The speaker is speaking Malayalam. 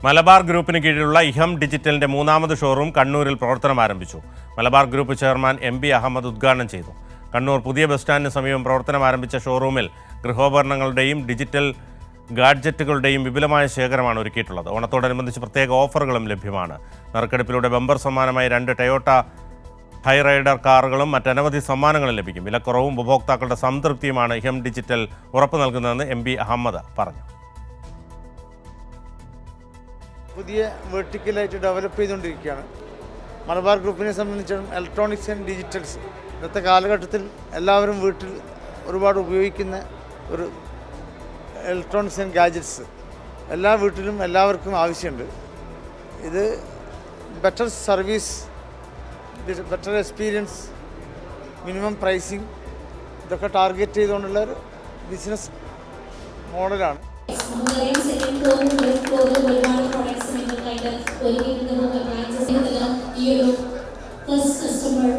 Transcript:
മലബാർ ഗ്രൂപ്പിന് കീഴിലുള്ള ഇഹം ഡിജിറ്റലിന്റെ മൂന്നാമത് ഷോറൂം കണ്ണൂരിൽ പ്രവർത്തനം ആരംഭിച്ചു. Malabar group chairman MB Ahmed ഉദ്ഘാടനം ചെയ്തു. കണ്ണൂർ പുതിയ ബസ് സ്റ്റാൻഡിന് സമീപം പ്രവർത്തനം ആരംഭിച്ച ഷോറൂമിൽ ഗൃഹോപകരണങ്ങളുടെയും ഡിജിറ്റൽ ഗാഡ്ജറ്റുകളുടെയും വിപുലമായ ശേഖരമാണ് ഒരുക്കിയിട്ടുള്ളത്. ഓണത്തോടനുബന്ധിച്ച് പ്രത്യേക ഓഫറുകളും ലഭ്യമാണ്. നറുക്കെടുപ്പിലൂടെ ബമ്പർ സമ്മാനമായി 2 ടൊയോട്ട ഹൈറൈഡർ കാറുകളും മറ്റനവധി സമ്മാനങ്ങളും ലഭിക്കും. വിലക്കുറവും ഉപഭോക്താക്കളുടെ സംതൃപ്തിയുമാണ് ഇഹം ഡിജിറ്റൽ ഉറപ്പു നൽകുന്നതെന്ന് MB അഹമ്മദ് പറഞ്ഞു. പുതിയ വെർട്ടിക്കലായിട്ട് ഡെവലപ്പ് ചെയ്തുകൊണ്ടിരിക്കുകയാണ്. മലബാർ ഗ്രൂപ്പിനെ സംബന്ധിച്ചിടത്തോളം ഇലക്ട്രോണിക്സ് ആൻഡ് ഡിജിറ്റൽസ് ഇന്നത്തെ കാലഘട്ടത്തിൽ എല്ലാവരും വീട്ടിൽ ഒരുപാട് ഉപയോഗിക്കുന്ന ഒരു ഇലക്ട്രോണിക്സ് ആൻഡ് ഗാഡ്ജറ്റ്സ് എല്ലാ വീട്ടിലും എല്ലാവർക്കും ആവശ്യമുണ്ട്. ഇത് better service, better experience, minimum pricing ഇതൊക്കെ ടാർഗറ്റ് ചെയ്തുകൊണ്ടുള്ള ഒരു ബിസിനസ് മോഡലാണ്. ഈ ഒരു ഫസ്റ്റ് കസ്റ്റമർ